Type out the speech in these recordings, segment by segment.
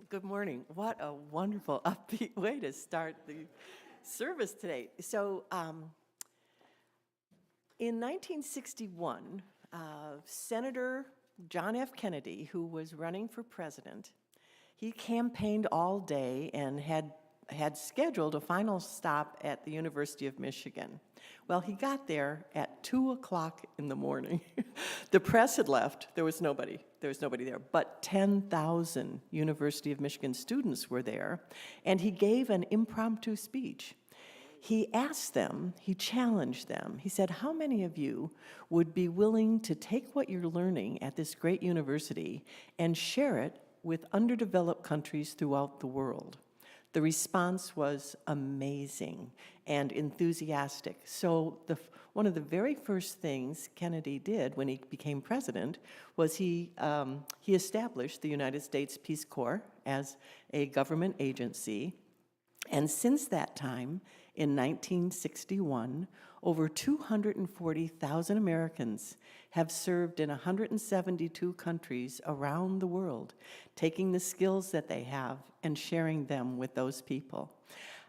Good morning. What a wonderful upbeat way to start the service today. So in 1961, Senator John F. Kennedy, who was running for president, he campaigned all day and had scheduled a final stop at the University of Michigan. Well, he got there at 2 o'clock in the morning. The press had left. There was nobody there, but 10,000 University of Michigan students were there, and he gave an impromptu speech. He asked them, he challenged them, he said, how many of you would be willing to take what you're learning at this great university and share it with underdeveloped countries throughout the world? The response was amazing and enthusiastic. So one of the very first things Kennedy did when he became president was he established the United States Peace Corps as a government agency. And since that time, in 1961, over 240,000 Americans have served in 172 countries around the world, taking the skills that they have and sharing them with those people.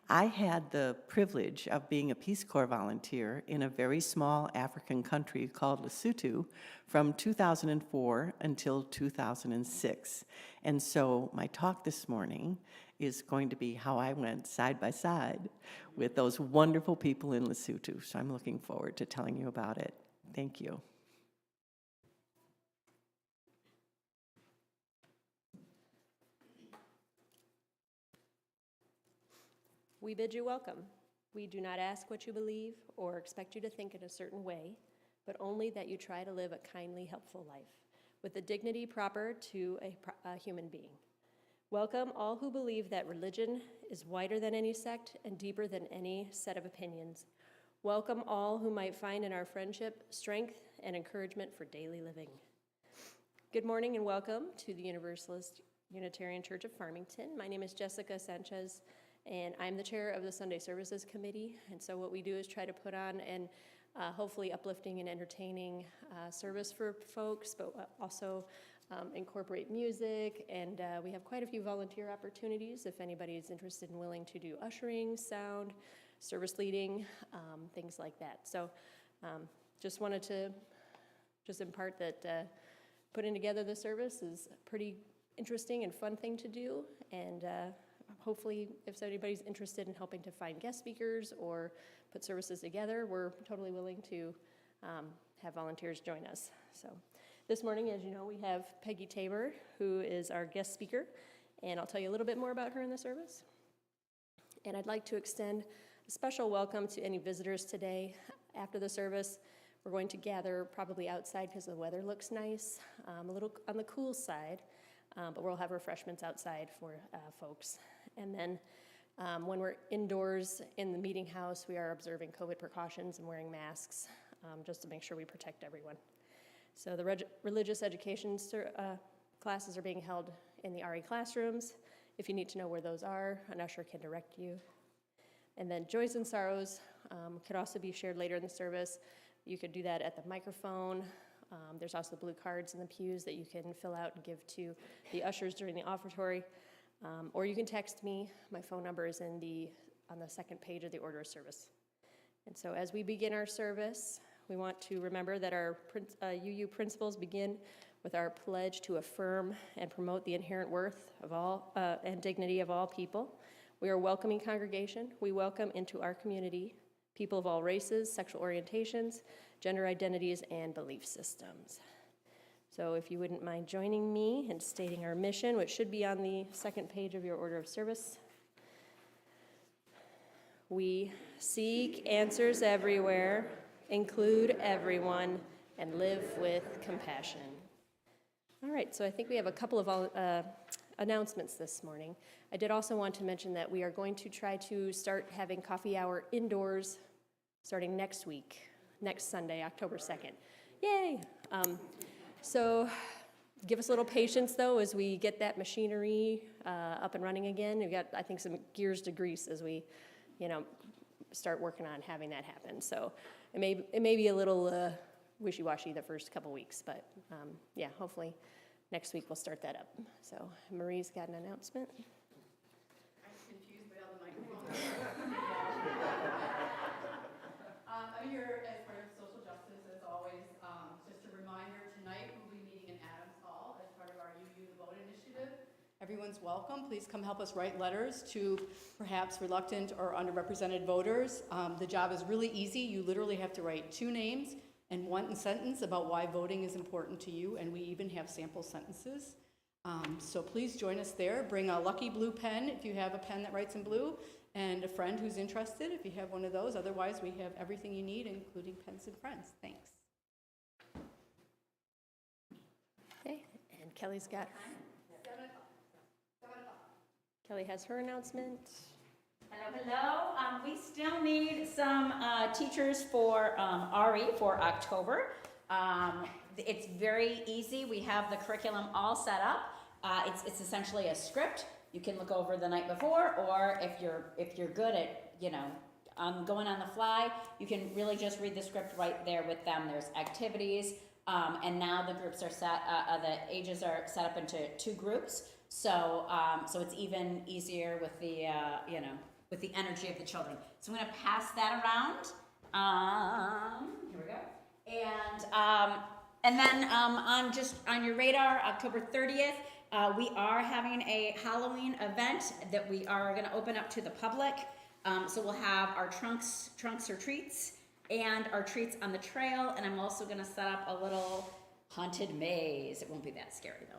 I had the privilege of being a Peace Corps volunteer in a very small African country called Lesotho from 2004 until 2006. And so my talk this morning is going to be how I went side by side with those wonderful people in Lesotho. So I'm looking forward to telling you about it. Thank you. We bid you welcome. We do not ask what you believe or expect you to think in a certain way, but only that you try to live a kindly, helpful life with the dignity proper to a human being. Welcome all who believe that religion is wider than any sect and deeper than any set of opinions. Welcome all who might find in our friendship strength and encouragement for daily living. Good morning and welcome to the Universalist Unitarian Church of Farmington. My name is Jessica Sanchez, and I'm the chair of the Sunday Services Committee. And so what we do is try to put on an hopefully uplifting and entertaining service for folks, but also incorporate music, and we have quite a few volunteer opportunities if anybody is interested and willing to do ushering, sound, service leading, things like that. So just wanted to impart that putting together the service is a pretty interesting and fun thing to do, and hopefully if anybody's interested in helping to find guest speakers or put services together, we're totally willing to have volunteers join us. So this morning, as you know, we have Peggi Tabor, who is our guest speaker, and I'll tell you a little bit more about her in the service. And I'd like to extend a special welcome to any visitors today. After the service, we're going to gather probably outside because the weather looks nice, a little on the cool side, but we'll have refreshments outside for folks. And then when we're indoors in the meeting house, we are observing COVID precautions and wearing masks just to make sure we protect everyone. So the religious education classes are being held in the RE classrooms. If you need to know where those are, an usher can direct you. And then joys and sorrows could also be shared later in the service. You could do that at the microphone. There's also blue cards in the pews that you can fill out and give to the ushers during the offertory. Or you can text me. My phone number is on the second page of the order of service. And so as we begin our service, we want to remember that our UU principles begin with our pledge to affirm and promote the inherent worth of all and dignity of all people. We are a welcoming congregation. We welcome into our community people of all races, sexual orientations, gender identities, and belief systems. So if you wouldn't mind joining me in stating our mission, which should be on the second page of your order of service. We seek answers everywhere, include everyone, and live with compassion. All right, so I think we have a couple of announcements this morning. I did also want to mention that we are going to try to start having coffee hour indoors starting next week, next Sunday, October 2nd. Yay! So give us a little patience, though, as we get that machinery up and running again. We've got, I think, some gears to grease as we, start working on having that happen. So it may be a little wishy-washy the first couple weeks, but yeah, hopefully next week we'll start that up. So Marie's got an announcement. I'm confused by all the microphones. I'm here as part of social justice, as always. Just a reminder, tonight we'll be meeting in Adams Hall as part of our UU the Vote initiative. Everyone's welcome. Please come help us write letters to perhaps reluctant or underrepresented voters. The job is really easy. You literally have to write 2 names and 1 sentence about why voting is important to you, and we even have sample sentences. So please join us there. Bring a lucky blue pen if you have a pen that writes in blue, and a friend who's interested if you have one of those. Otherwise, we have everything you need, including pens and friends. Thanks. Okay, and Kelly's got... Kelly has her announcement. Hello. We still need some teachers for RE for October. It's very easy. We have the curriculum all set up. It's essentially a script. You can look over the night before, or if you're good at going on the fly, you can really just read the script right there with them. There's activities, and now the groups are set. The ages are set up into 2 groups. So it's even easier with the with the energy of the children. So I'm going to pass that around. Here we go. And then on your radar, October 30th, we are having a Halloween event that we are going to open up to the public. So we'll have our trunks or treats, and our treats on the trail. And I'm also going to set up a little haunted maze. It won't be that scary though.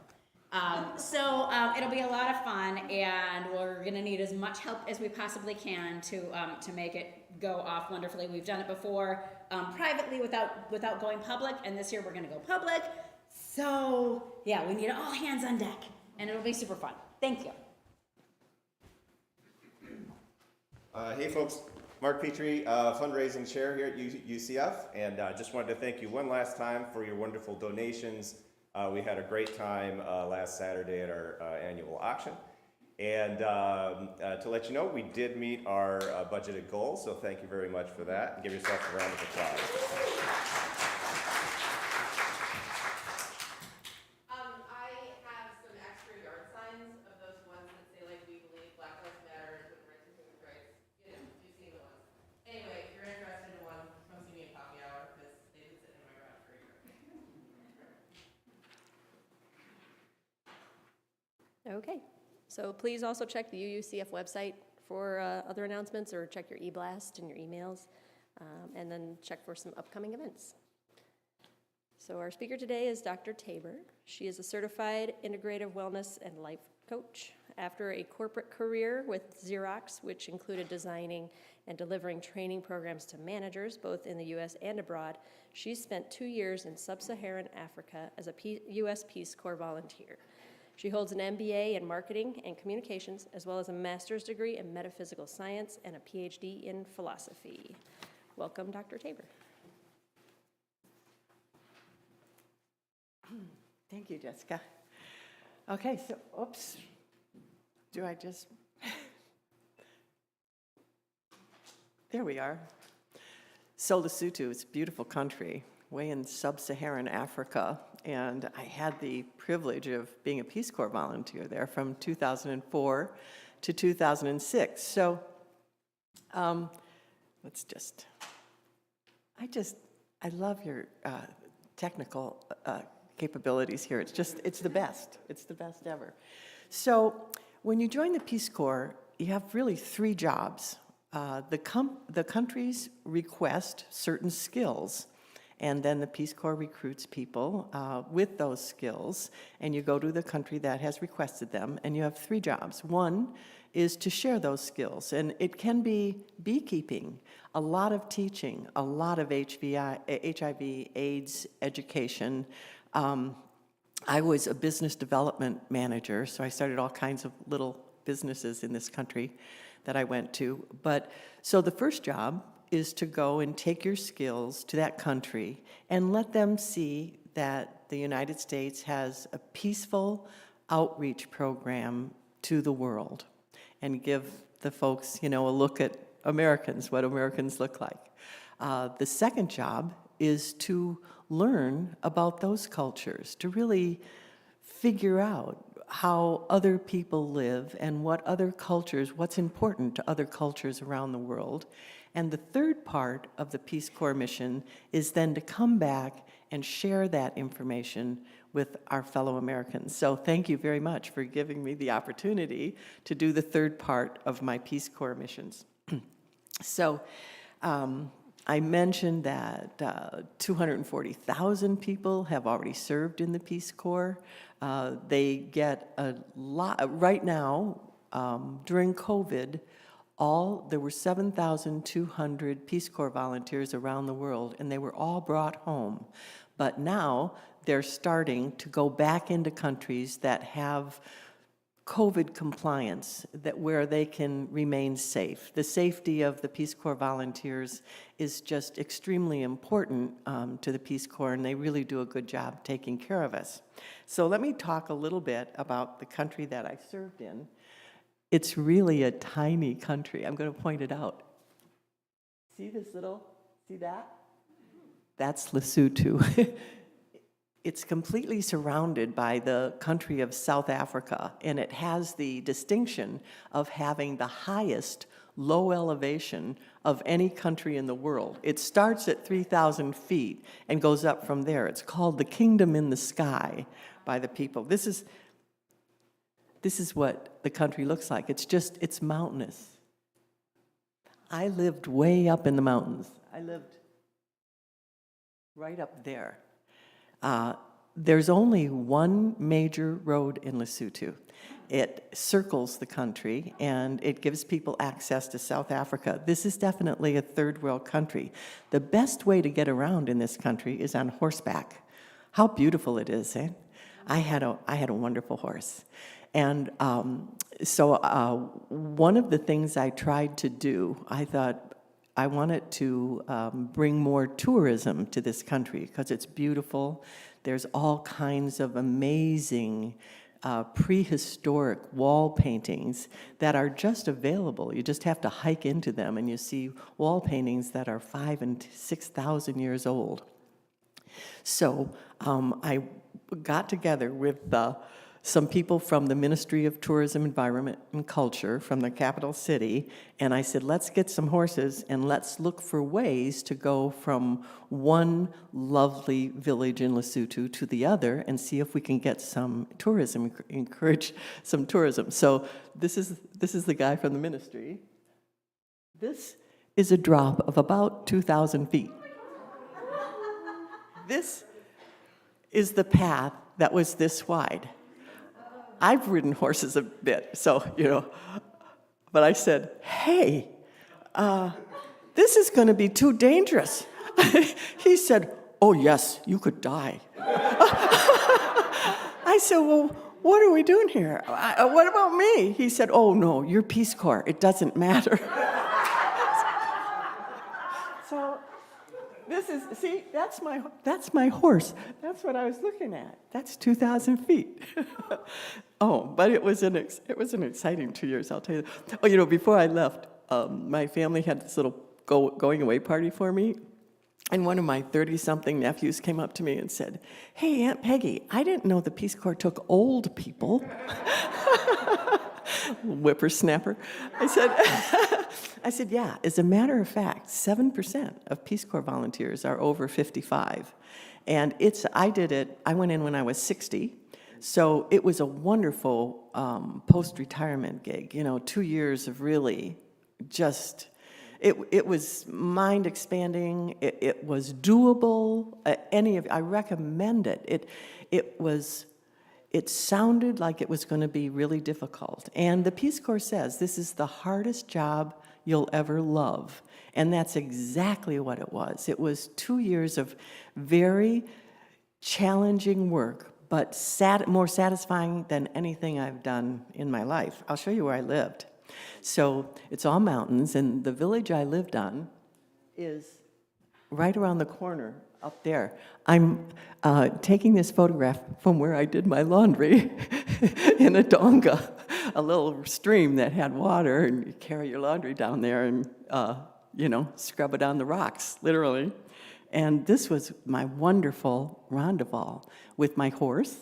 So it'll be a lot of fun, and we're going to need as much help as we possibly can to make it go off wonderfully. We've done it before privately without going public, and this year we're going to go public. So yeah, we need all hands on deck, and it'll be super fun. Thank you. Hey folks, Mark Petrie, fundraising chair here at UCF, and just wanted to thank you one last time for your wonderful donations. We had a great time last Saturday at our annual auction, and to let you know, we did meet our budgeted goals, so thank you very much for that, and give yourself a round of applause. I have some extra yard signs of those ones that say like we believe Black Lives Matter and women rights and human rights. You know, you've seen the ones. Anyway, if you're interested in one, come see me in coffee hour because they've been sitting in my garage for a year. Okay, so please also check the UUCF website for other announcements, or check your e-blast and your emails, and then check for some upcoming events. So our speaker today is Dr. Tabor. She is a certified integrative wellness and life coach. After a corporate career with Xerox, which included designing and delivering training programs to managers, both in the U.S. and abroad, she spent 2 years in Sub-Saharan Africa as a U.S. Peace Corps volunteer. She holds an MBA in marketing and communications, as well as a master's degree in metaphysical science and a PhD in philosophy. Welcome, Dr. Tabor. Thank you, Jessica. Okay, so, oops. Do I just... There we are. So Lesotho is a beautiful country, way in Sub-Saharan Africa, and I had the privilege of being a Peace Corps volunteer there from 2004 to 2006. So let's just... I love your technical capabilities here. It's the best. It's the best ever. So when you join the Peace Corps, you have really 3 jobs. The countries request certain skills, and then the Peace Corps recruits people with those skills, and you go to the country that has requested them, and you have 3 jobs. One is to share those skills, and it can be beekeeping, a lot of teaching, a lot of HIV, AIDS education. I was a business development manager, so I started all kinds of little businesses in this country that I went to. But so the first job is to go and take your skills to that country and let them see that the United States has a peaceful outreach program to the world and give the folks, a look at Americans, what Americans look like. The second job is to learn about those cultures, to really figure out how other people live and what other cultures, what's important to other cultures around the world. And the third part of the Peace Corps mission is then to come back and share that information with our fellow Americans. So thank you very much for giving me the opportunity to do the third part of my Peace Corps missions. So I mentioned that 240,000 people have already served in the Peace Corps. They get a lot, right now, during COVID, there were 7,200 Peace Corps volunteers around the world, and they were all brought home. But now they're starting to go back into countries that have COVID compliance, where they can remain safe. The safety of the Peace Corps volunteers is just extremely important to the Peace Corps, and they really do a good job taking care of us. So let me talk a little bit about the country that I served in. It's really a tiny country. I'm going to point it out. See that? That's Lesotho. It's completely surrounded by the country of South Africa, and it has the distinction of having the highest low elevation of any country in the world. It starts at 3,000 feet and goes up from there. It's called the Kingdom in the Sky by the people. This is what the country looks like. It's mountainous. I lived way up in the mountains. I lived right up there. There's only one major road in Lesotho. It circles the country, and it gives people access to South Africa. This is definitely a third world country. The best way to get around in this country is on horseback. How beautiful it is, eh? I had a wonderful horse. And so one of the things I tried to do, I thought I wanted to bring more tourism to this country because it's beautiful. There's all kinds of amazing prehistoric wall paintings that are just available. You just have to hike into them and you see wall paintings that are 5,000 and 6,000 years old. So I got together with some people from the Ministry of Tourism, Environment, and Culture from the capital city, and I said, let's get some horses and let's look for ways to go from one lovely village in Lesotho to the other and see if we can get some tourism, encourage some tourism. So this is the guy from the ministry. This is a drop of about 2,000 feet. This is the path that was this wide. I've ridden horses a bit, so, but I said, hey, this is going to be too dangerous. He said, oh, yes, you could die. I said, well, what are we doing here? What about me? He said, oh, no, you're Peace Corps. It doesn't matter. So this is, see, that's my horse. That's what I was looking at. That's 2,000 feet. Oh, but it was an exciting 2 years, I'll tell you. Oh, before I left, my family had this little going away party for me, and one of my 30-something nephews came up to me and said, hey, Aunt Peggy, I didn't know the Peace Corps took old people. Whippersnapper. I said, yeah, as a matter of fact, 7% of Peace Corps volunteers are over 55. And I went in when I was 60, so it was a wonderful post-retirement gig, 2 years of really just, it was mind-expanding, it was doable, I recommend it. It sounded like it was going to be really difficult. And the Peace Corps says this is the hardest job you'll ever love. And that's exactly what it was. It was 2 years of very challenging work, but more satisfying than anything I've done in my life. I'll show you where I lived. So it's all mountains, and the village I lived on is right around the corner up there. I'm taking this photograph from where I did my laundry in a donga, a little stream that had water, and you carry your laundry down there and, scrub it on the rocks, literally. And this was my wonderful rendezvous with my horse.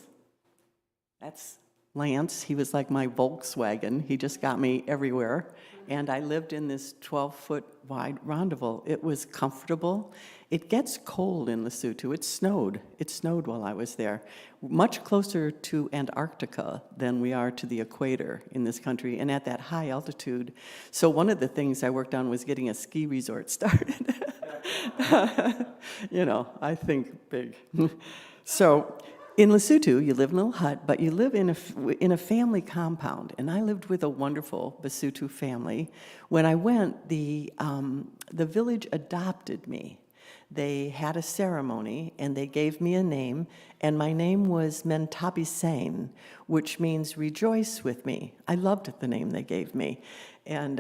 That's Lance. He was like my Volkswagen. He just got me everywhere. And I lived in this 12-foot wide rendezvous. It was comfortable. It gets cold in Lesotho. It snowed. It snowed while I was there. Much closer to Antarctica than we are to the equator in this country, and at that high altitude. So one of the things I worked on was getting a ski resort started. I think big. So in Lesotho, you live in a little hut, but you live in a family compound. And I lived with a wonderful Basotho family. When I went, the village adopted me. They had a ceremony, and they gave me a name, and my name was Mentabisane, which means rejoice with me. I loved the name they gave me. And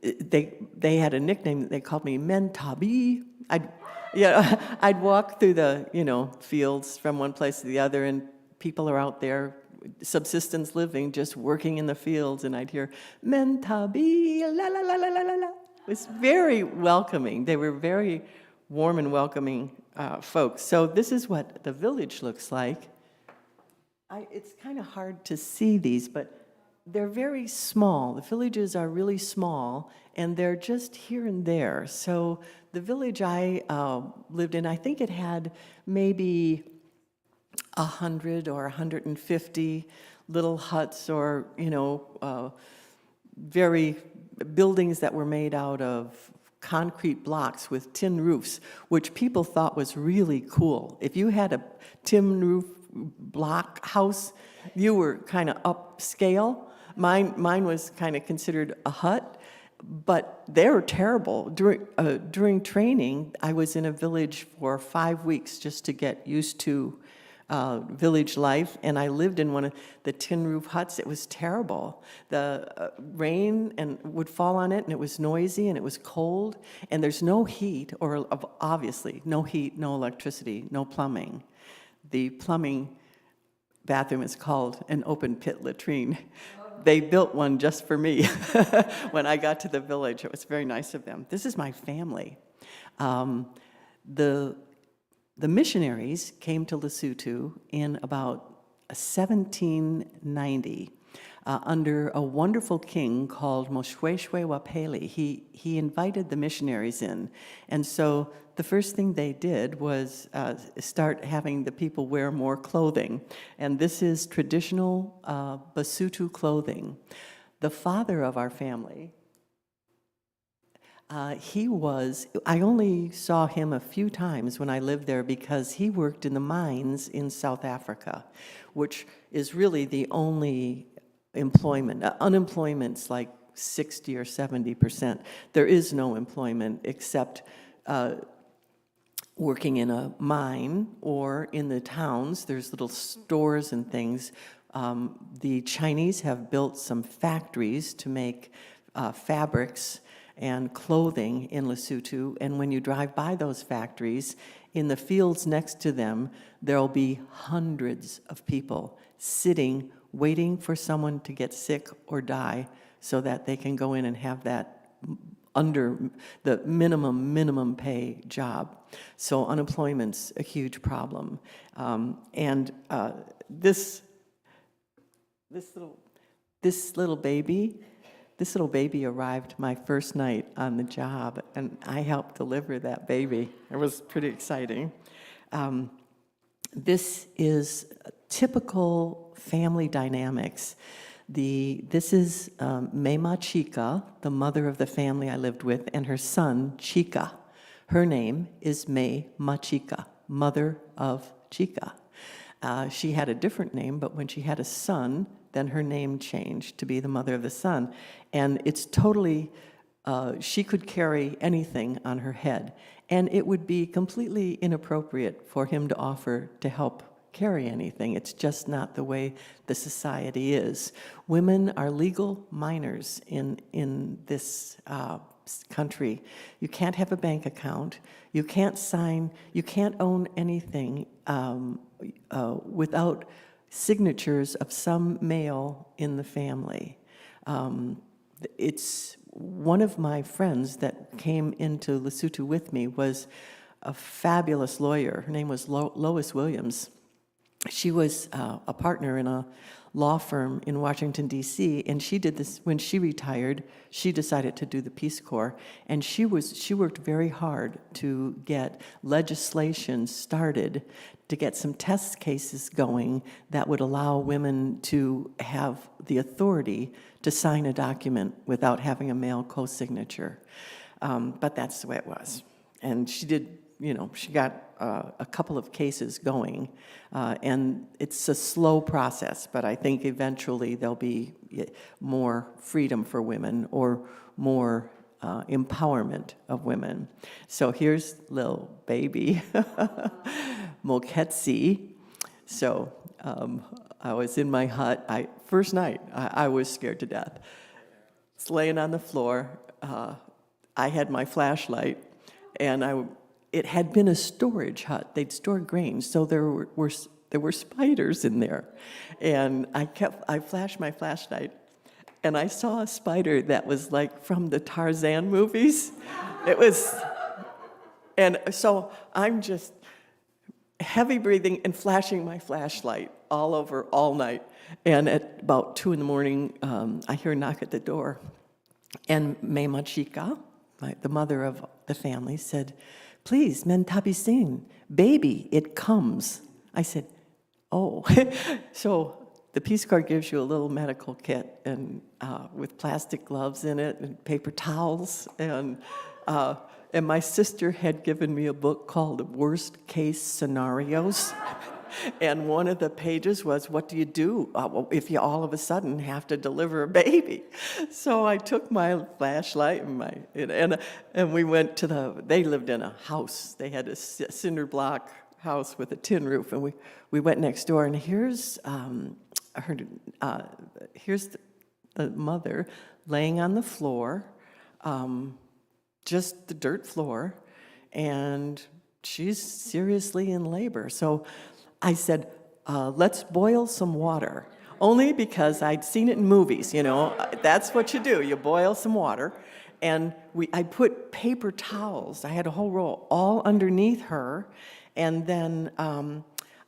they had a nickname that they called me Mentabi. I'd walk through the fields from one place to the other, and people are out there, subsistence living, just working in the fields, and I'd hear Mentabi, la la la la la la la. It was very welcoming. They were very warm and welcoming folks. So this is what the village looks like. It's kind of hard to see these, but they're very small. The villages are really small, and they're just here and there. So the village I lived in, I think it had maybe 100 or 150 little huts or, very buildings that were made out of concrete blocks with tin roofs, which people thought was really cool. If you had a tin roof block house, you were kind of upscale. Mine was kind of considered a hut, but they were terrible. During training, I was in a village for 5 weeks just to get used to village life, and I lived in one of the tin roof huts. It was terrible. The rain would fall on it, and it was noisy, and it was cold, and there's no heat, or obviously no heat, no electricity, no plumbing. The plumbing bathroom is called an open pit latrine. They built one just for me when I got to the village. It was very nice of them. This is my family. The missionaries came to Lesotho in about 1790 under a wonderful king called Moshweshwe Wapele. He invited the missionaries in, and so the first thing they did was start having the people wear more clothing, and this is traditional Basotho clothing. The father of our family, I only saw him a few times when I lived there because he worked in the mines in South Africa, which is really the only employment. Unemployment's like 60 or 70%. There is no employment except working in a mine or in the towns. There's little stores and things. The Chinese have built some factories to make fabrics and clothing in Lesotho, and when you drive by those factories, in the fields next to them, there'll be hundreds of people sitting, waiting for someone to get sick or die so that they can go in and have that under the minimum pay job. So unemployment's a huge problem. This little baby arrived my first night on the job, and I helped deliver that baby. It was pretty exciting. This is typical family dynamics. This is Mema Chika, the mother of the family I lived with, and her son, Chika. Her name is May Machika, mother of Chika. She had a different name, but when she had a son, then her name changed to be the mother of the son. And it's totally, she could carry anything on her head. And it would be completely inappropriate for him to offer to help carry anything. It's just not the way the society is. Women are legal minors in this country. You can't have a bank account. You can't own anything without signatures of some male in the family. It's one of my friends that came into Lesotho with me was a fabulous lawyer. Her name was Lois Williams. She was a partner in a law firm in Washington, D.C., and she did this when she retired. She decided to do the Peace Corps, and she worked very hard to get legislation started, to get some test cases going that would allow women to have the authority to sign a document without having a male co-signature. But that's the way it was. And she did, she got a couple of cases going, and it's a slow process, but I think eventually there'll be more freedom for women or more empowerment of women. So here's little baby, Moketsi. So I was in my hut. First night, I was scared to death. It's laying on the floor. I had my flashlight, and it had been a storage hut. They'd stored grain, so there were spiders in there. And I flashed my flashlight, and I saw a spider that was like from the Tarzan movies. And so I'm just heavy breathing and flashing my flashlight all over all night. And at about 2 a.m, I hear a knock at the door. And Mema Chika, the mother of the family, said, "Please, Mentabi Singh, baby, it comes." I said, "Oh." So the Peace Corps gives you a little medical kit and with plastic gloves in it and paper towels. And my sister had given me a book called Worst Case Scenarios. And one of the pages was, what do you do if you all of a sudden have to deliver a baby? So I took my flashlight and we went to they lived in a house. They had a cinder block house with a tin roof, and we went next door, and here's here's the mother laying on the floor, just the dirt floor, and she's seriously in labor. So I said, let's boil some water, only because I'd seen it in movies, you know. That's what you do, you boil some water. And I put paper towels, I had a whole roll, all underneath her, and then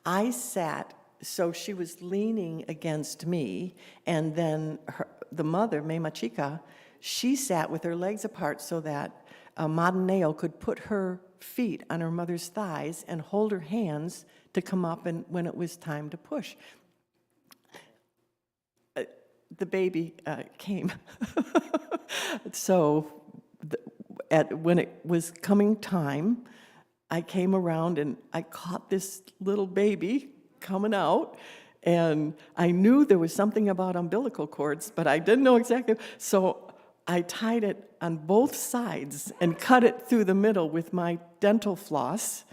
I sat, so she was leaning against me, and then the mother, Mema Chica, she sat with her legs apart so that Madaneo could put her feet on her mother's thighs and hold her hands to come up and when it was time to push. The baby came. So when it was coming time, I came around and I caught this little baby coming out, and I knew there was something about umbilical cords, but I didn't know exactly. So I tied it on both sides and cut it through the middle with my dental floss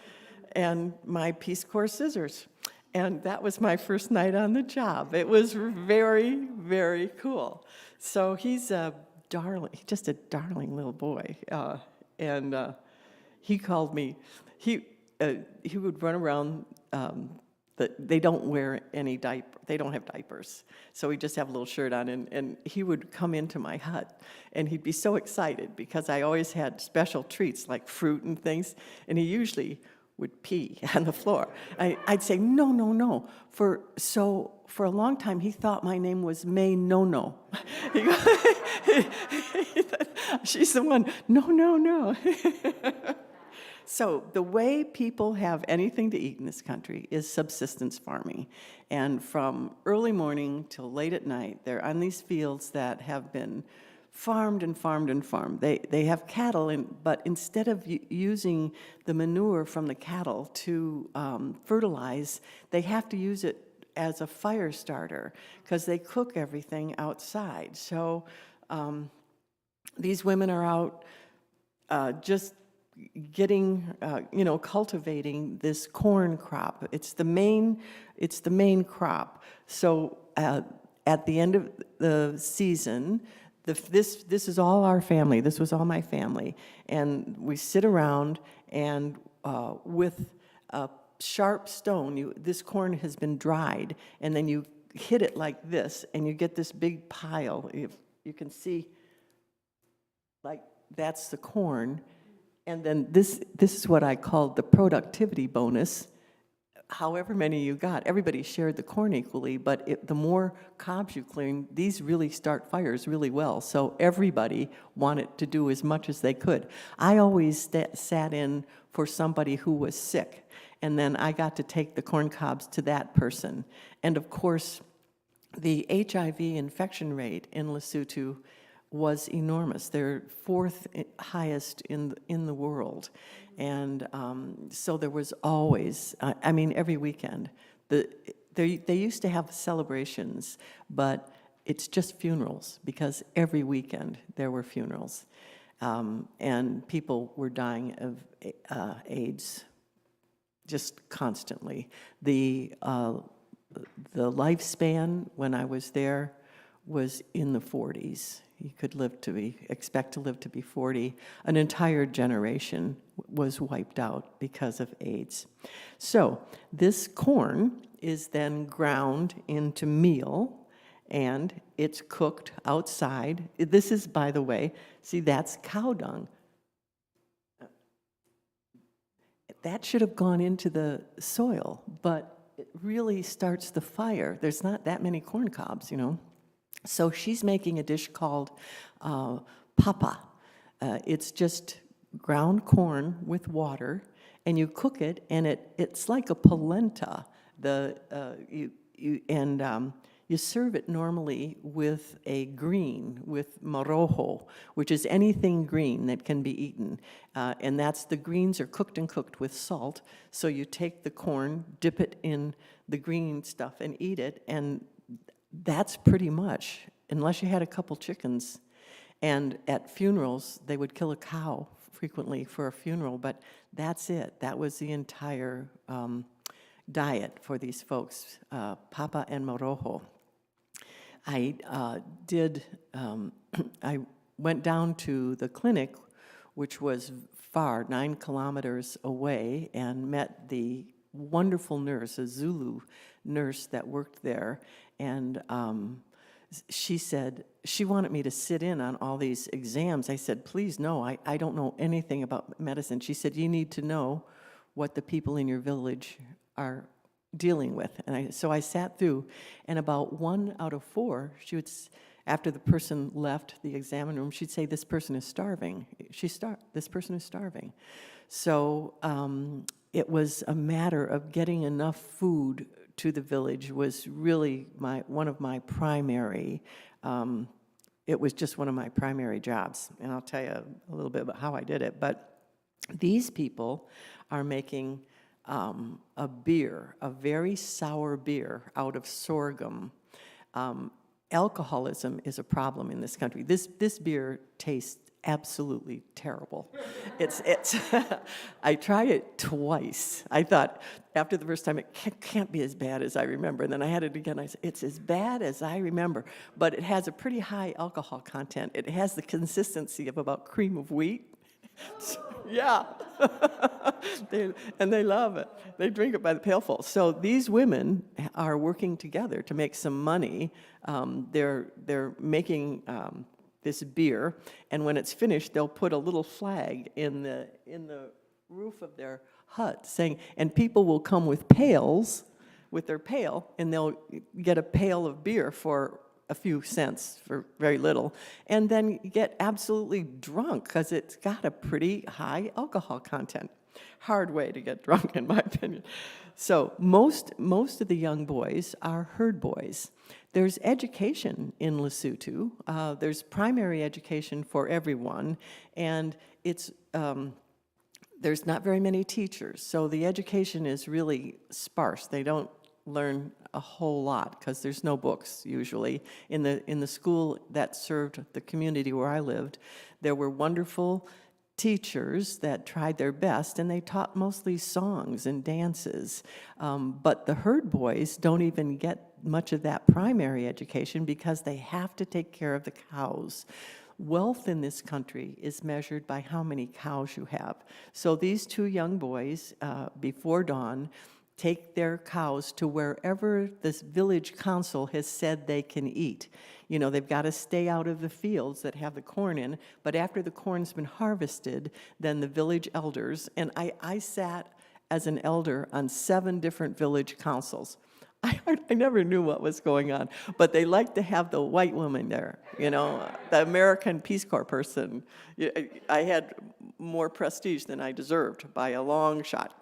and my Peace Corps scissors. And that was my first night on the job. It was very, very cool. So he's a darling, just a darling little boy. And he called me, he would run around, they don't wear any diaper, they don't have diapers. So he'd just have a little shirt on, and he would come into my hut, and he'd be so excited because I always had special treats like fruit and things, and he usually would pee on the floor. I'd say, no. For a long time, he thought my name was May No. She's the one, no. So the way people have anything to eat in this country is subsistence farming. And from early morning till late at night, they're on these fields that have been farmed. They have cattle, but instead of using the manure from the cattle to fertilize, they have to use it as a fire starter because they cook everything outside. So these women are out just getting, cultivating this corn crop. It's the main crop. So at the end of the season, this is all our family. This was all my family, and we sit around and with a sharp stone. This corn has been dried, and then you hit it like this, and you get this big pile. If you can see, like that's the corn, and then this is what I called the productivity bonus. However many you got, everybody shared the corn equally, but the more cobs you clean, these really start fires really well. So everybody wanted to do as much as they could. I always sat in for somebody who was sick, and then I got to take the corn cobs to that person. And of course, the HIV infection rate in Lesotho was enormous. They're fourth highest in the world. And so there was always, every weekend. They used to have celebrations, but it's just funerals, because every weekend there were funerals. And people were dying of AIDS just constantly. The lifespan when I was there was in the 40s. You could expect to live to be 40. An entire generation was wiped out because of AIDS. So this corn is then ground into meal, and it's cooked outside. This is, by the way, see, that's cow dung. That should have gone into the soil, but it really starts the fire. There's not that many corn cobs, So she's making a dish called papa. It's just ground corn with water, and you cook it, and it's like a polenta. You serve it normally with a green, with morojo, which is anything green that can be eaten. And the greens are cooked with salt. So you take the corn, dip it in the green stuff, and eat it, and that's pretty much, unless you had a couple chickens. And at funerals, they would kill a cow frequently for a funeral, but that's it. That was the entire diet for these folks, papa and morojo. I I went down to the clinic, which was far, 9 kilometers away, and met the wonderful nurse, a Zulu nurse that worked there, and she said, she wanted me to sit in on all these exams. I said, please, no, I don't know anything about medicine. She said, you need to know what the people in your village are dealing with. And so I sat through, and about 1 out of 4, she would, after the person left the exam room, she'd say, this person is starving. This person is starving. So it was a matter of getting enough food to the village was really one of my primary, it was just one of my primary jobs. And I'll tell you a little bit about how I did it. But these people are making a beer, a very sour beer out of sorghum. Alcoholism is a problem in this country. This beer tastes absolutely terrible. It's I tried it twice. I thought after the first time it can't be as bad as I remember. And then I had it again. I said, it's as bad as I remember, but it has a pretty high alcohol content. It has the consistency of about cream of wheat. Yeah. And they love it. They drink it by the pailful. So these women are working together to make some money. They're making this beer, and when it's finished, they'll put a little flag in the roof of their hut saying, and people will come with pails, with their pail, and they'll get a pail of beer for a few cents, for very little, and then get absolutely drunk because it's got a pretty high alcohol content. Hard way to get drunk, in my opinion. So most of the young boys are herd boys. There's education in Lesotho. There's primary education for everyone, and it's there's not very many teachers, so the education is really sparse. They don't learn a whole lot because there's no books usually. In the school that served the community where I lived, there were wonderful teachers that tried their best, and they taught mostly songs and dances. But the herd boys don't even get much of that primary education because they have to take care of the cows. Wealth in this country is measured by how many cows you have. So these 2 young boys, before dawn, take their cows to wherever this village council has said they can eat. You know, they've got to stay out of the fields that have the corn in, but after the corn's been harvested, then the village elders, and I sat as an elder on 7 different village councils. I never knew what was going on, but they like to have the white woman there, you know, the American Peace Corps person. I had more prestige than I deserved by a long shot.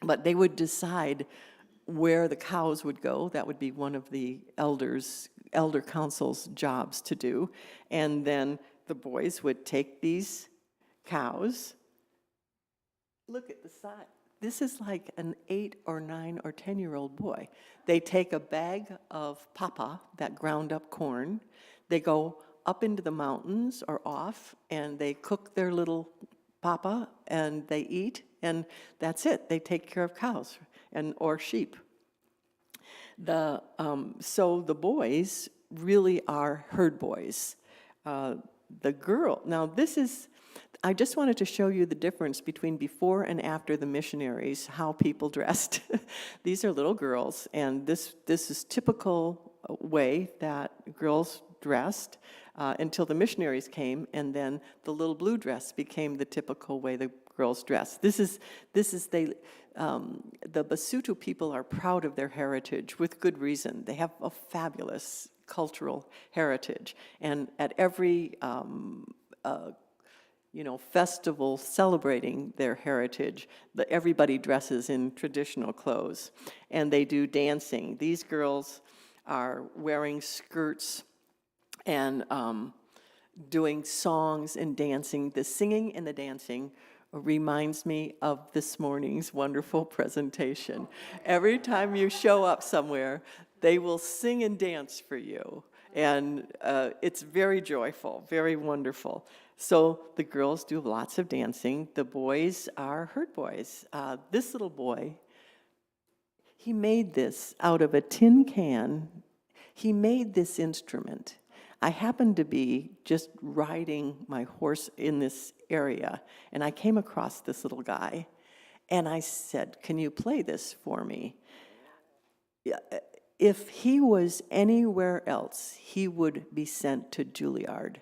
But they would decide where the cows would go. That would be one of the elder council's jobs to do. And then the boys would take these cows. Look at the size. This is like an 8 or 9 or 10-year-old boy. They take a bag of papa, that ground up corn. They go up into the mountains or off, and they cook their little papa, and they eat, and that's it. They take care of cows or sheep. So the boys really are herd boys. The girl, now this is, I just wanted to show you the difference between before and after the missionaries, how people dressed. These are little girls, and this is typical way that girls dressed until the missionaries came, and then the little blue dress became the typical way the girls dress. The Basotho people are proud of their heritage with good reason. They have a fabulous cultural heritage, and at every festival celebrating their heritage, everybody dresses in traditional clothes, and they do dancing. These girls are wearing skirts and doing songs and dancing. The singing and the dancing reminds me of this morning's wonderful presentation. Every time you show up somewhere, they will sing and dance for you. And it's very joyful, very wonderful. So the girls do lots of dancing. The boys are herd boys. This little boy, he made this out of a tin can. He made this instrument. I happened to be just riding my horse in this area, and I came across this little guy, and I said, "Can you play this for me?" If he was anywhere else, he would be sent to Juilliard.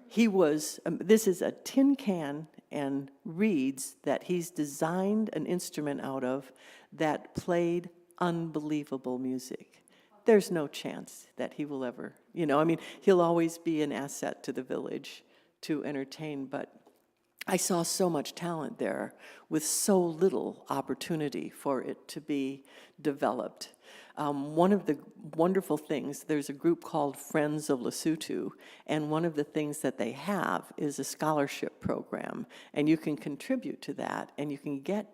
He was, this is a tin can and reeds that he's designed an instrument out of that played unbelievable music. There's no chance that he will ever, he'll always be an asset to the village to entertain, but I saw so much talent there with so little opportunity for it to be developed. One of the wonderful things, there's a group called Friends of Lesotho, and one of the things that they have is a scholarship program, and you can contribute to that, and you can get,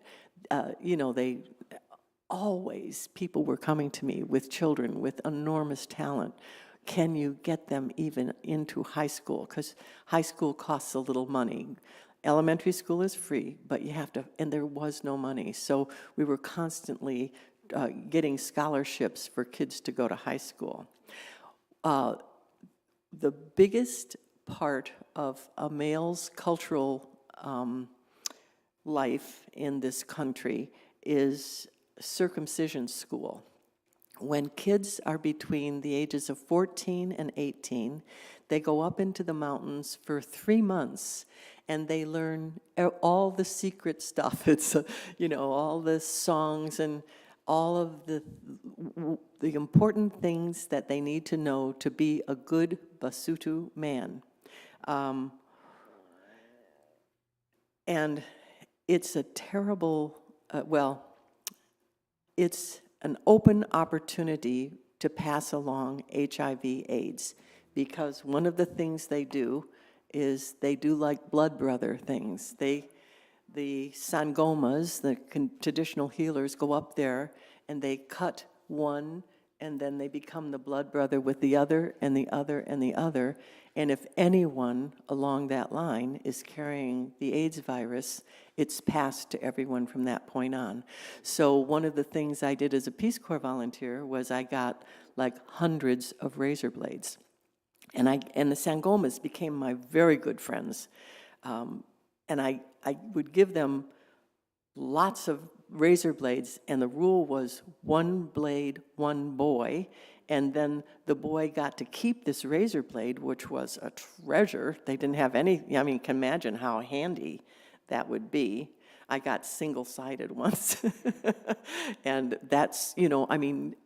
people were coming to me with children with enormous talent. Can you get them even into high school? Because high school costs a little money. Elementary school is free, but you have to, and there was no money. So we were constantly getting scholarships for kids to go to high school. The biggest part of a male's cultural life in this country is circumcision school. When kids are between the ages of 14 and 18, they go up into the mountains for 3 months, and they learn all the secret stuff. It's, all the songs and all of the important things that they need to know to be a good Basotho man. And it's a terrible, it's an open opportunity to pass along HIV/AIDS, because one of the things they do is they do like blood brother things. The sangomas, the traditional healers, go up there and they cut one, and then they become the blood brother with the other and the other and the other. And if anyone along that line is carrying the AIDS virus, it's passed to everyone from that point on. So one of the things I did as a Peace Corps volunteer was I got like hundreds of razor blades. And the sangomas became my very good friends. And I would give them lots of razor blades, and the rule was one blade, one boy, and then the boy got to keep this razor blade, which was a treasure. They didn't have any, you can imagine how handy that would be. I got single-sided once. And that's,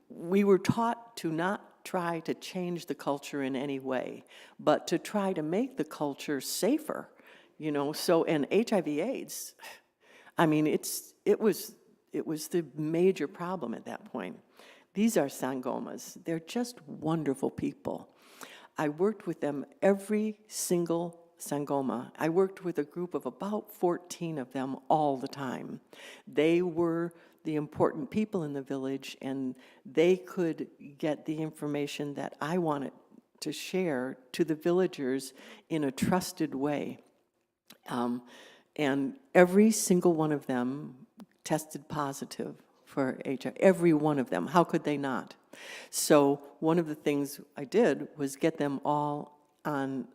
we were taught to not try to change the culture in any way, but to try to make the culture safer. So, and HIV/AIDS, it was the major problem at that point. These are sangomas. They're just wonderful people. I worked with them every single sangoma. I worked with a group of about 14 of them all the time. They were the important people in the village, and they could get the information that I wanted to share to the villagers in a trusted way. And every single one of them tested positive for HIV. Every one of them. How could they not? So one of the things I did was get them all on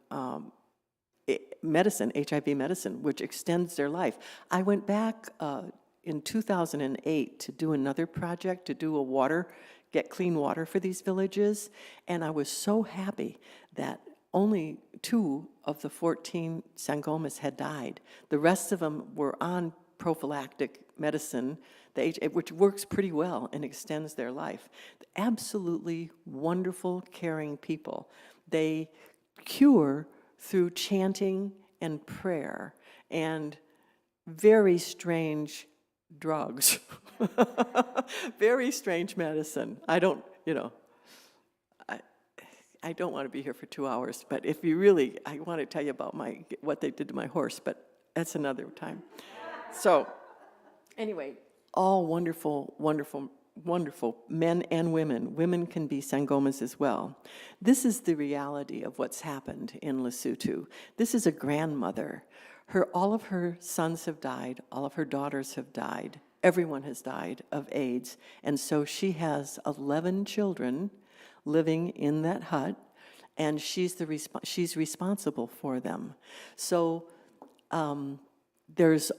medicine, HIV medicine, which extends their life. I went back in 2008 to do another project, to do get clean water for these villages, and I was so happy that only 2 of the 14 sangomas had died. The rest of them were on prophylactic medicine, which works pretty well and extends their life. Absolutely wonderful, caring people. They cure through chanting and prayer and very strange drugs. Very strange medicine. I don't want to be here for 2 hours, but if you really, I want to tell you about what they did to my horse, but that's another time. So, anyway, all wonderful, wonderful, wonderful, men and women. Women can be sangomas as well. This is the reality of what's happened in Lesotho. This is a grandmother. All of her sons have died, all of her daughters have died, everyone has died of AIDS, and so she has 11 children living in that hut, and she's responsible for them. So there's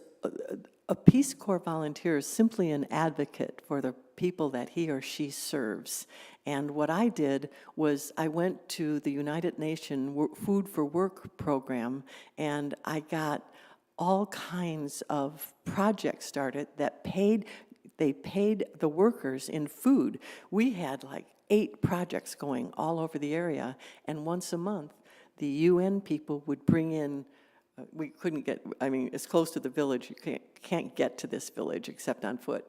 a Peace Corps volunteer is simply an advocate for the people that he or she serves. And what I did was I went to the United Nations Food for Work program, and I got all kinds of projects started that they paid the workers in food. We had like 8 projects going all over the area, and once a month, the UN people would bring in, we couldn't get, I mean, it's close to the village, you can't get to this village except on foot,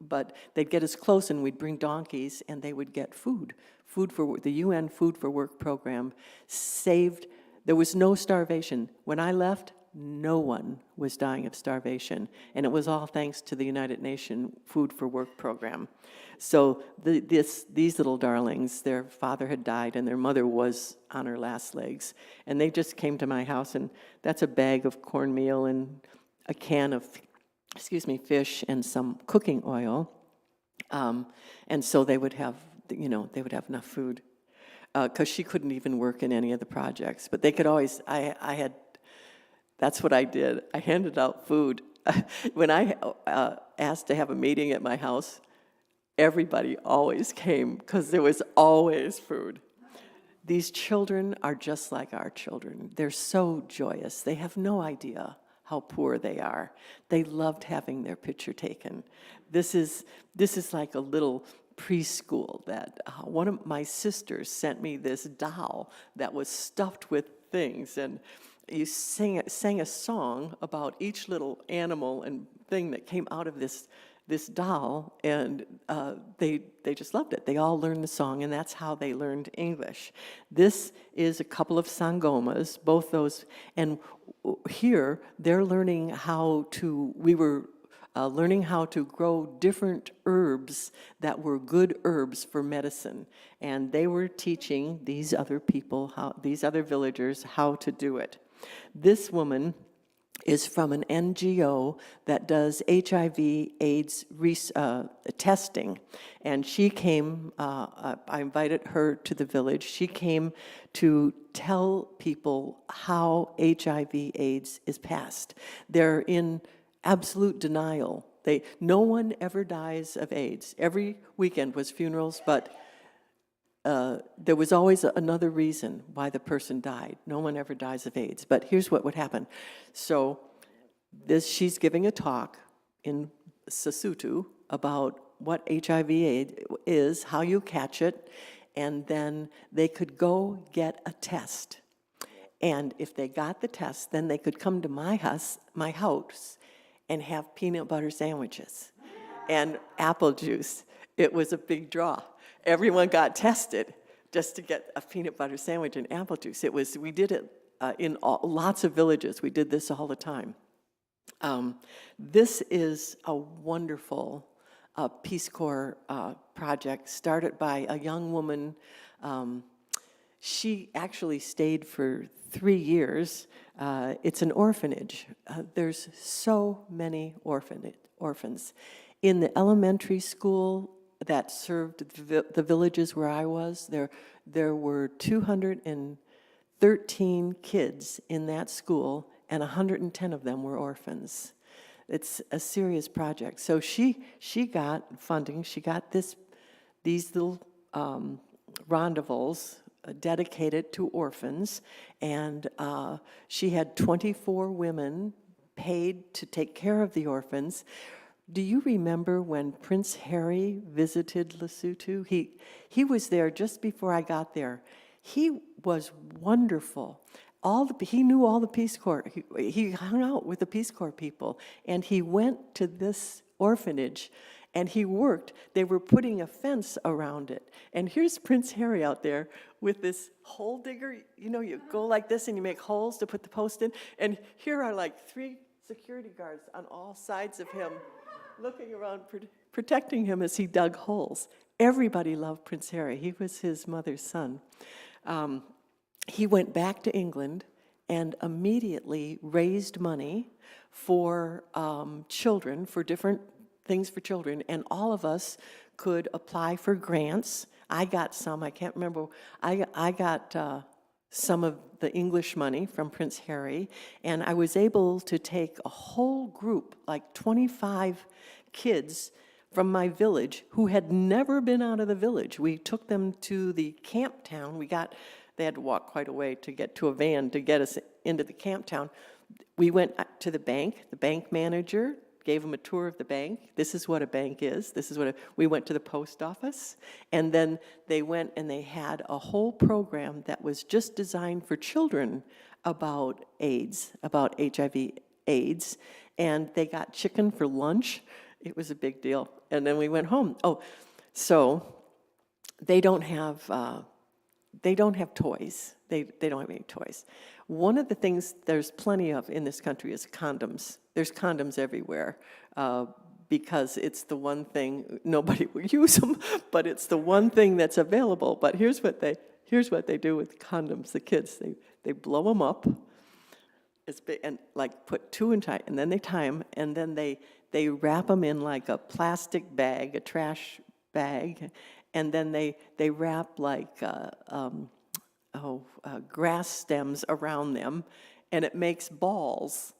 but they'd get us close and we'd bring donkeys and they would get food. The UN Food for Work program saved, there was no starvation. When I left, no one was dying of starvation, and it was all thanks to the United Nations Food for Work program. So these little darlings, their father had died and their mother was on her last legs, and they just came to my house, and that's a bag of cornmeal and a can of, fish and some cooking oil, and so they would have, they would have enough food, because she couldn't even work in any of the projects, but they could always, that's what I did. I handed out food. When I asked to have a meeting at my house, everybody always came because there was always food. These children are just like our children. They're so joyous. They have no idea how poor they are. They loved having their picture taken. This is like a little preschool that one of my sisters sent me this doll that was stuffed with things, and you sang a song about each little animal and thing that came out of this doll, and they just loved it. They all learned the song, and that's how they learned English. This is a couple of sangomas, both those, and here they're learning how to, we were learning how to grow different herbs that were good herbs for medicine, and they were teaching these other people, these other villagers, how to do it. This woman is from an NGO that does HIV/AIDS testing, and she came, I invited her to the village. She came to tell people how HIV/AIDS is passed. They're in absolute denial. No one ever dies of AIDS. Every weekend was funerals, but there was always another reason why the person died. No one ever dies of AIDS. But here's what would happen. So she's giving a talk in Lesotho about what HIV/AIDS is, how you catch it, and then they could go get a test. And if they got the test, then they could come to my house and have peanut butter sandwiches and apple juice. It was a big draw. Everyone got tested just to get a peanut butter sandwich and apple juice. We did it in lots of villages. We did this all the time. This is a wonderful Peace Corps project started by a young woman. She actually stayed for 3 years. It's an orphanage. There's so many orphans. In the elementary school that served the villages where I was, there were 213 kids in that school, and 110 of them were orphans. It's a serious project. So she got funding. She got these little rendezvous dedicated to orphans, and she had 24 women paid to take care of the orphans. Do you remember when Prince Harry visited Lesotho? He was there just before I got there. He was wonderful. He knew all the Peace Corps. He hung out with the Peace Corps people, and he went to this orphanage, and he worked. They were putting a fence around it. And here's Prince Harry out there with this hole digger. You go like this, and you make holes to put the post in. And here are like 3 security guards on all sides of him, looking around, protecting him as he dug holes. Everybody loved Prince Harry. He was his mother's son. He went back to England and immediately raised money for children, for different things for children, and all of us could apply for grants. I got some, I can't remember, I got some of the English money from Prince Harry, and I was able to take a whole group, like 25 kids from my village who had never been out of the village. We took them to the camp town. They had to walk quite a way to get to a van to get us into the camp town. We went to the bank manager gave them a tour of the bank. This is what a bank is. We went to the post office, and then they went and they had a whole program that was just designed for children about AIDS, about HIV AIDS, and they got chicken for lunch. It was a big deal. And then we went home. So they don't have toys. They don't have any toys. One of the things there's plenty of in this country is condoms. There's condoms everywhere because it's the one thing, nobody will use them, but it's the one thing that's available. But here's what they do with condoms, the kids. They blow them up, it's big, and like put two in tight, and then they tie them, and then they wrap them in like a plastic bag, a trash bag, and then they wrap like grass stems around them, and it makes balls.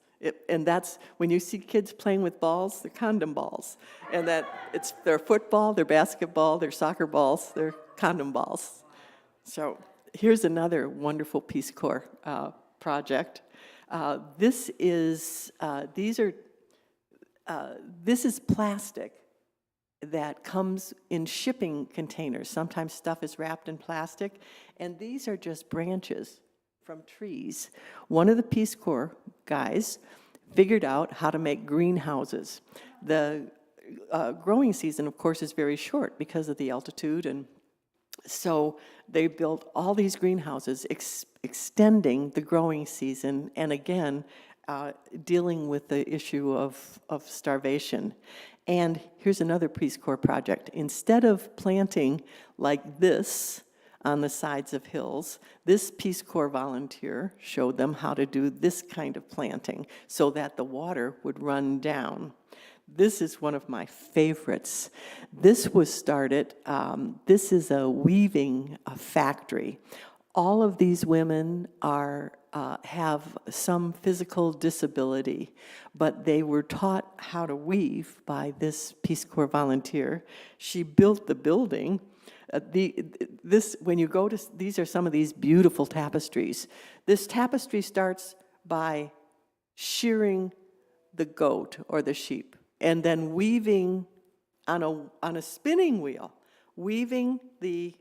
And that's, when you see kids playing with balls, they're condom balls. And that it's their football, their basketball, their soccer balls, they're condom balls. So here's another wonderful Peace Corps project. This is plastic that comes in shipping containers. Sometimes stuff is wrapped in plastic, and these are just branches from trees. One of the Peace Corps guys figured out how to make greenhouses. The growing season, of course, is very short because of the altitude, and so they built all these greenhouses extending the growing season, and again, dealing with the issue of starvation. And here's another Peace Corps project. Instead of planting like this on the sides of hills, this Peace Corps volunteer showed them how to do this kind of planting so that the water would run down. This is one of my favorites. This was started, this is a weaving factory. All of these women have some physical disability, but they were taught how to weave by this Peace Corps volunteer. She built the building. When you go to, these are some of these beautiful tapestries. This tapestry starts by shearing the goat or the sheep, and then weaving on a spinning wheel, weaving the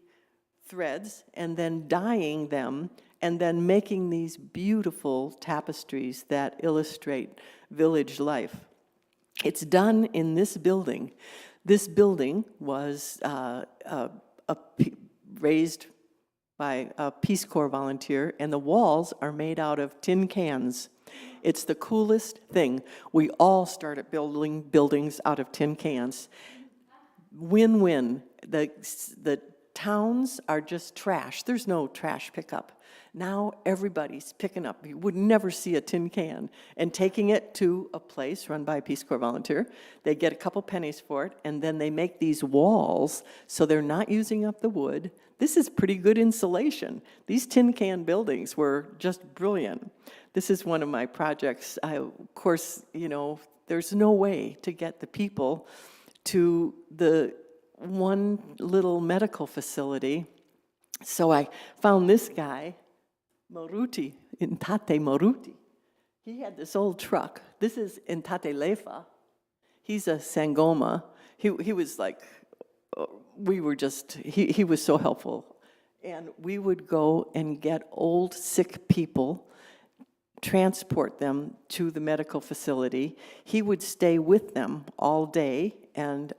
threads and then dyeing them, and then making these beautiful tapestries that illustrate village life. It's done in this building. This building was raised by a Peace Corps volunteer, and the walls are made out of tin cans. It's the coolest thing. We all started building buildings out of tin cans. Win-win. The towns are just trash. There's no trash pickup. Now everybody's picking up. You would never see a tin can and taking it to a place run by a Peace Corps volunteer. They get a couple pennies for it, and then they make these walls so they're not using up the wood. This is pretty good insulation. These tin can buildings were just brilliant. This is one of my projects. Of course, there's no way to get the people to the one little medical facility. So I found this guy, Moruti, Intate Moruti. He had this old truck. This is Intate Lefa. He's a Sangoma. He was like, he was so helpful. And we would go and get old, sick people, transport them to the medical facility. He would stay with them all day, and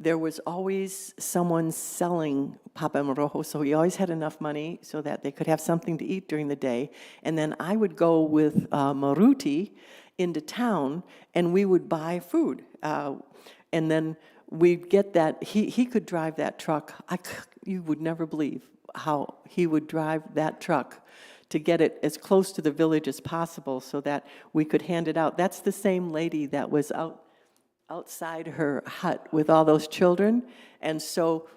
there was always someone selling papam rojo, so he always had enough money so that they could have something to eat during the day. And then I would go with Maruti into town, and we would buy food. And then we'd get that, he could drive that truck. You would never believe how he would drive that truck to get it as close to the village as possible so that we could hand it out. That's the same lady that was outside her hut with all those children. And so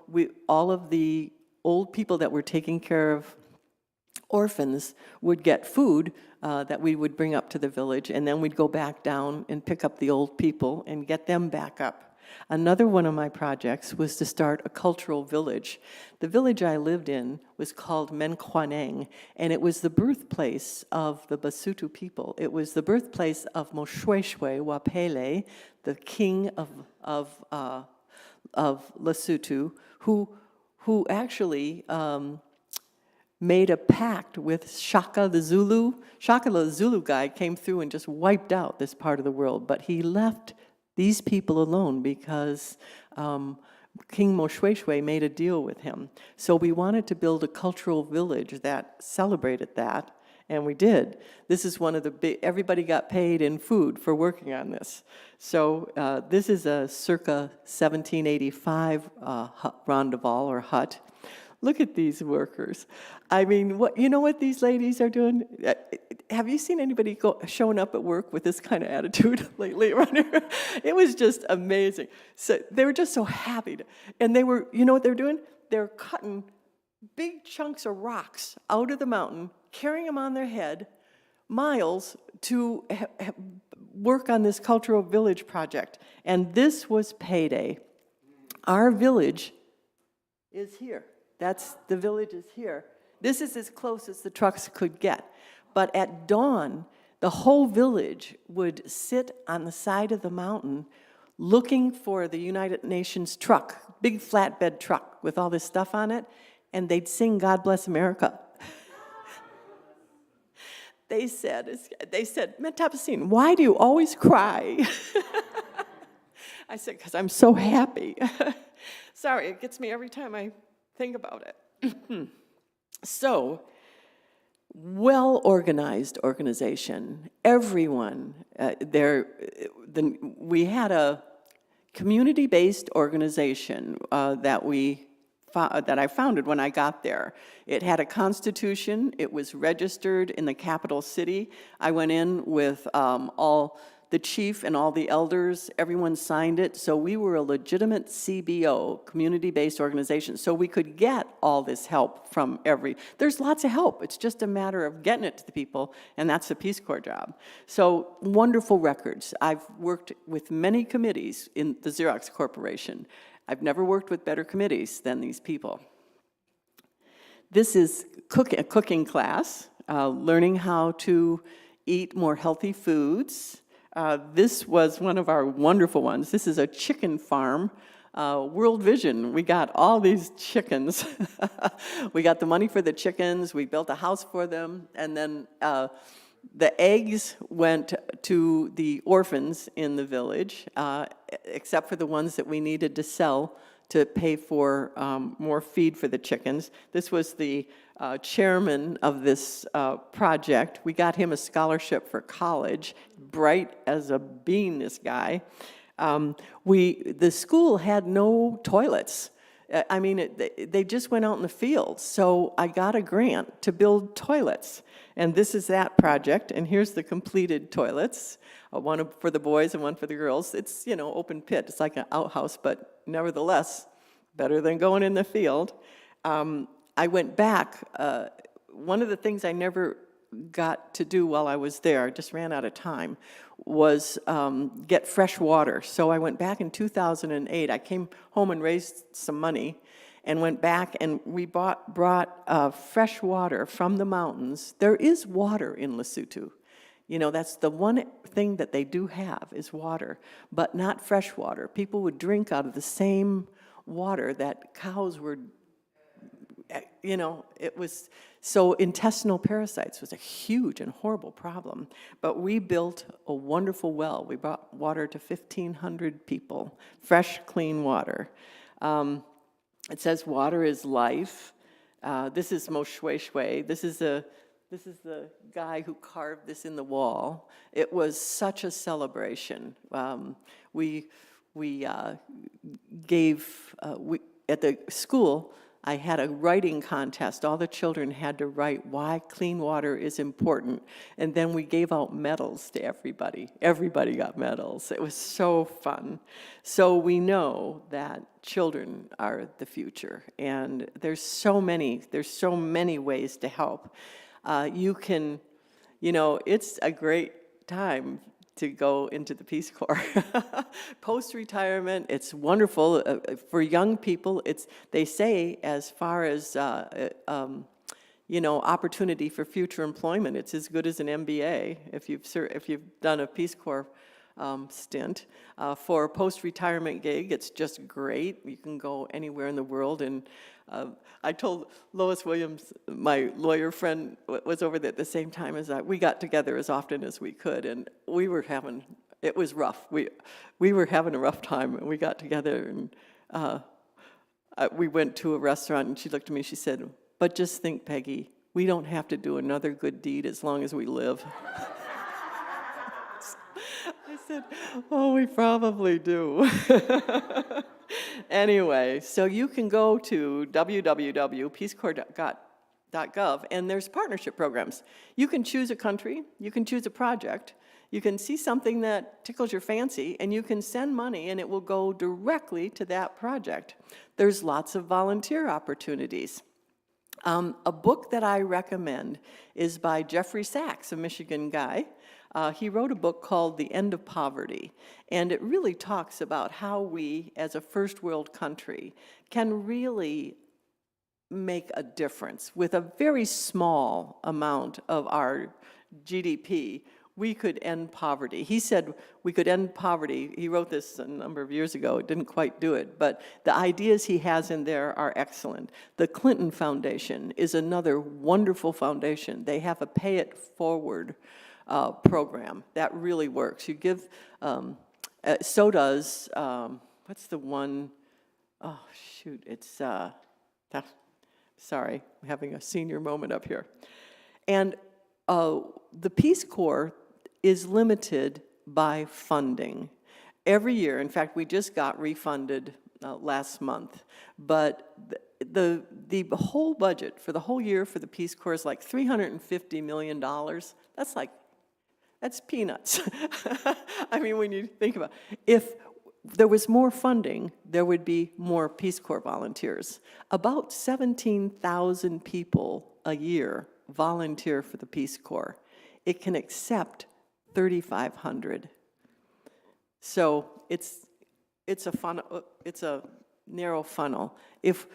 all of the old people that were taking care of orphans would get food that we would bring up to the village, and then we'd go back down and pick up the old people and get them back up. Another one of my projects was to start a cultural village. The village I lived in was called Menkwaneng, and it was the birthplace of the Basotho people. It was the birthplace of Moshweshwe Wapele, the king of Lesotho, who actually made a pact with Shaka the Zulu. Shaka the Zulu guy came through and just wiped out this part of the world, but he left these people alone because King Moshweshwe made a deal with him. So we wanted to build a cultural village that celebrated that, and we did. This is one of the big, everybody got paid in food for working on this. So this is a circa 1785 rondaval or hut. Look at these workers. I mean, you know what these ladies are doing? Have you seen anybody showing up at work with this kind of attitude lately around here? It was just amazing. So they were just so happy. And they were, you know what they're doing? They're cutting big chunks of rocks out of the mountain, carrying them on their head, miles to work on this cultural village project. And this was payday. Our village is here. The village is here. This is as close as the trucks could get. But at dawn, the whole village would sit on the side of the mountain looking for the United Nations truck, big flatbed truck with all this stuff on it, and they'd sing God Bless America. They said, Metapacine, why do you always cry? I said, because I'm so happy. Sorry, it gets me every time I think about it. So, well-organized organization. Everyone, we had a community-based organization that I founded when I got there. It had a constitution. It was registered in the capital city. I went in with all the chief and all the elders. Everyone signed it. So we were a legitimate CBO, community-based organization. So we could get all this help from there's lots of help. It's just a matter of getting it to the people, and that's the Peace Corps job. So wonderful records. I've worked with many committees in the Xerox Corporation. I've never worked with better committees than these people. This is a cooking class, learning how to eat more healthy foods. This was one of our wonderful ones. This is a chicken farm, World Vision. We got all these chickens. We got the money for the chickens. We built a house for them. And then the eggs went to the orphans in the village, except for the ones that we needed to sell to pay for more feed for the chickens. This was the chairman of this project. We got him a scholarship for college, bright as a bean, this guy. The school had no toilets. I mean, they just went out in the field. So I got a grant to build toilets. And this is that project. And here's the completed toilets, one for the boys and one for the girls. It's, open pit. It's like an outhouse, but nevertheless, better than going in the field. I went back. One of the things I never got to do while I was there, I just ran out of time, was get fresh water. So I went back in 2008. I came home and raised some money and went back, and we brought fresh water from the mountains. There is water in Lesotho. That's the one thing that they do have is water, but not fresh water. People would drink out of the same water that cows were, it was, so intestinal parasites was a huge and horrible problem. But we built a wonderful well. We brought water to 1,500 people, fresh, clean water. It says water is life. This is Moshweshwe. This is the guy who carved this in the wall. It was such a celebration. We we at the school, I had a writing contest. All the children had to write why clean water is important. And then we gave out medals to everybody. Everybody got medals. It was so fun. So we know that children are the future. And there's so many ways to help. You can, it's a great time to go into the Peace Corps. Post-retirement, it's wonderful. For young people, they say as far as, opportunity for future employment, it's as good as an MBA if you've done a Peace Corps stint. For a post-retirement gig, it's just great. You can go anywhere in the world. And I told Lois Williams, my lawyer friend, was over there at the same time as I. We got together as often as we could, and it was rough. We were having a rough time, and we got together, and we went to a restaurant, and she looked at me, she said, "But just think, Peggy, we don't have to do another good deed as long as we live." I said, "Oh, we probably do." Anyway, so you can go to www.peacecorps.gov, and there's partnership programs. You can choose a country, you can choose a project, you can see something that tickles your fancy, and you can send money, and it will go directly to that project. There's lots of volunteer opportunities. A book that I recommend is by Jeffrey Sachs, a Michigan guy. He wrote a book called The End of Poverty, and it really talks about how we, as a first world country, can really make a difference. With a very small amount of our GDP, we could end poverty. He said we could end poverty. He wrote this a number of years ago. It didn't quite do it, but the ideas he has in there are excellent. The Clinton Foundation is another wonderful foundation. They have a pay it forward program that really works. You give, so does, what's the one, oh shoot, it's, sorry, I'm having a senior moment up here. And the Peace Corps is limited by funding. Every year, in fact, we just got refunded last month, but the whole budget for the whole year for the Peace Corps is like $350 million. That's peanuts. I mean, when you think about it, if there was more funding, there would be more Peace Corps volunteers. About 17,000 people a year volunteer for the Peace Corps. It can accept 3,500. So it's a narrow funnel. If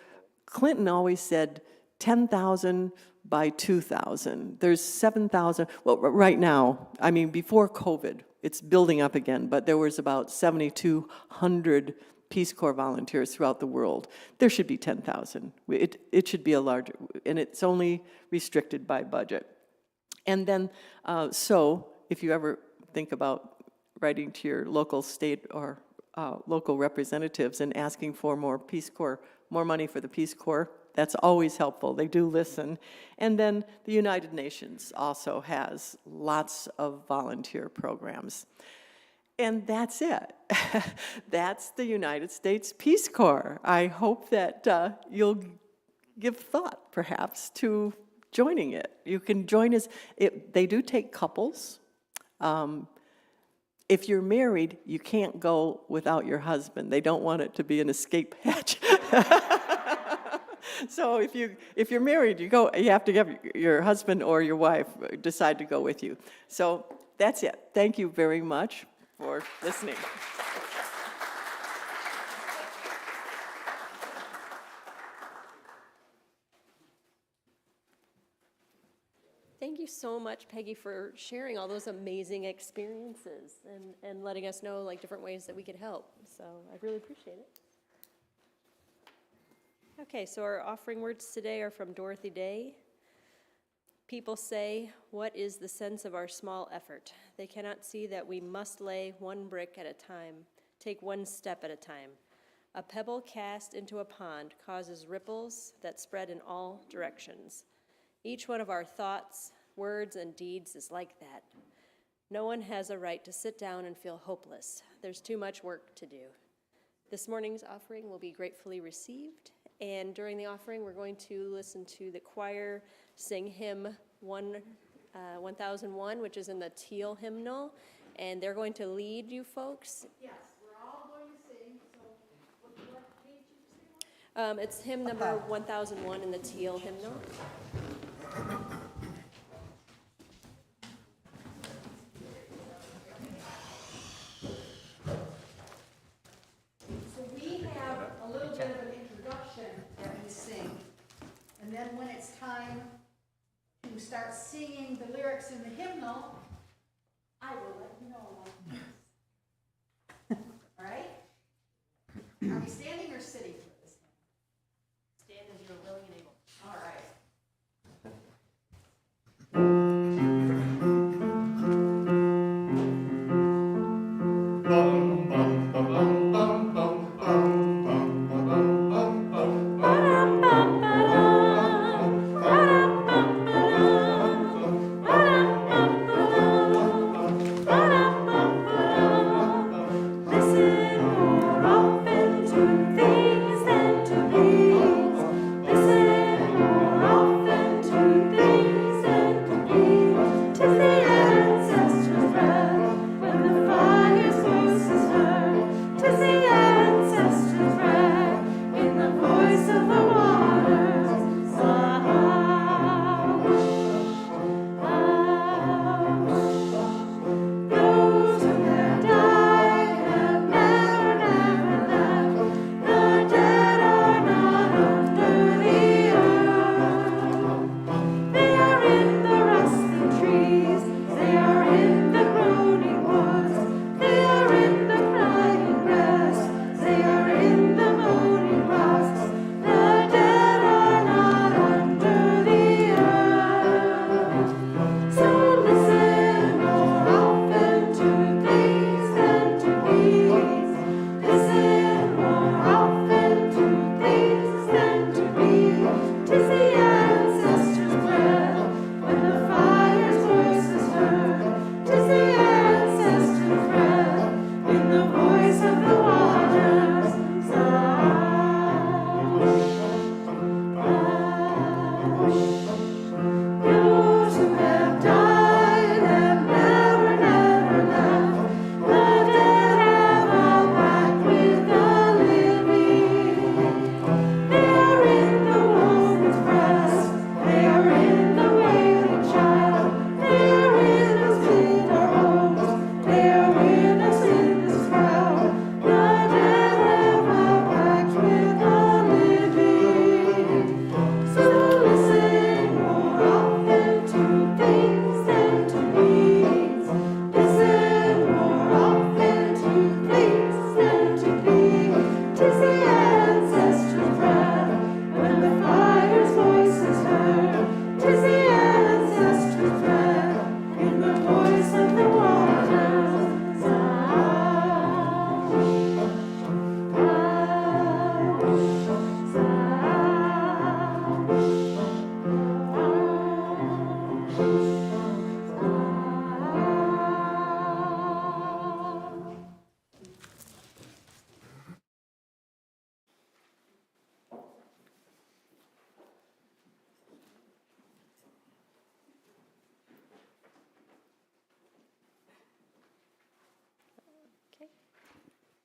Clinton always said 10,000 by 2,000. There's 7,000, well, right now, I mean, before COVID, it's building up again, but there was about 7,200 Peace Corps volunteers throughout the world. There should be 10,000. It should be a larger, and it's only restricted by budget. And then, so if you ever think about writing to your local state or local representatives and asking for more Peace Corps, more money for the Peace Corps, that's always helpful. They do listen. And then the United Nations also has lots of volunteer programs. And that's it. That's the United States Peace Corps. I hope that you'll give thought, perhaps, to joining it. You can join us. They do take couples. If you're married, you can't go without your husband. They don't want it to be an escape hatch. So if you're married, you have to have your husband or your wife decide to go with you. So that's it. Thank you very much for listening. Thank you so much, Peggy, for sharing all those amazing experiences and letting us know like different ways that we could help. So I really appreciate it. Okay, so our offering words today are from Dorothy Day. People say, "What is the sense of our small effort? They cannot see that we must lay one brick at a time, take one step at a time. A pebble cast into a pond causes ripples that spread in all directions. Each one of our thoughts, words, and deeds is like that. No one has a right to sit down and feel hopeless. There's too much work to do. This morning's offering will be gratefully received, and during the offering, we're going to listen to the choir sing hymn 1001, which is in the teal hymnal, and they're going to lead you folks. Yes, we're all going to sing, so what page did you say? It's hymn number 1001 in the teal hymnal. So we have a little bit of an introduction that we sing, and then when it's time to start singing the lyrics in the hymnal, I will let you know. All right? Are we standing or sitting for this hymn? Stand as you are willing and able. All right.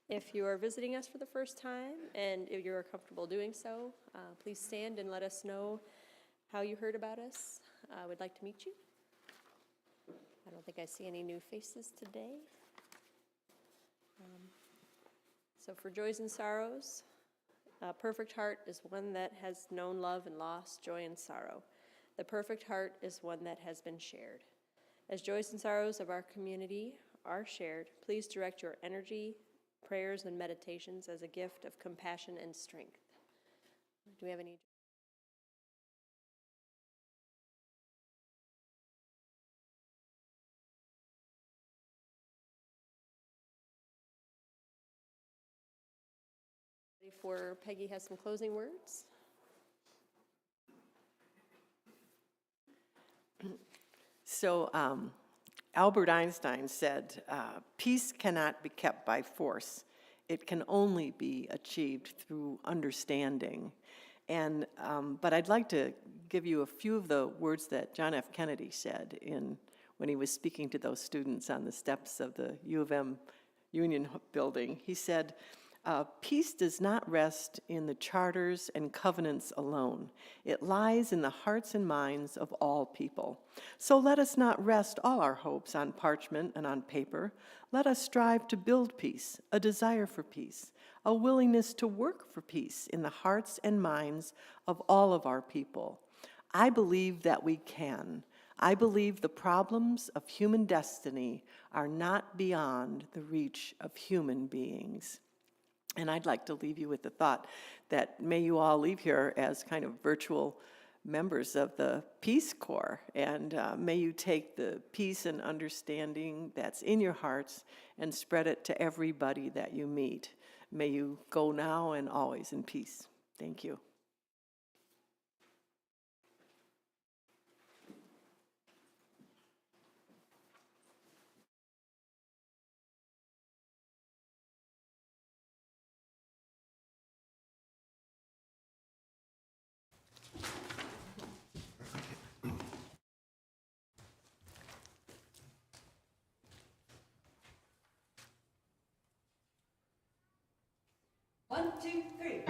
If you are visiting us for the first time and if you are comfortable doing so, please stand and let us know how you heard about us. We'd like to meet you. I don't think I see any new faces today. So for joys and sorrows, a perfect heart is one that has known love and loss, joy and sorrow. The perfect heart is one that has been shared. As joys and sorrows of our community are shared, please direct your energy, prayers, and meditations as a gift of compassion and strength. Do we have any? Before Peggy has some closing words. So Albert Einstein said, peace cannot be kept by force. it can only be achieved through understanding. And, but I'd like to give you a few of the words that John F. Kennedy said when he was speaking to those students on the steps of the U of M Union building. He said, peace does not rest in the charters and covenants alone. It lies in the hearts and minds of all people. So let us not rest all our hopes on parchment and on paper. Let us strive to build peace, a desire for peace, a willingness to work for peace in the hearts and minds of all of our people. I believe that we can. I believe the problems of human destiny are not beyond the reach of human beings. And I'd like to leave you with the thought that may you all leave here as kind of virtual members of the Peace Corps, and may you take the peace and understanding that's in your hearts and spread it to everybody that you meet. May you go now and always in peace. Thank you. One, two, three.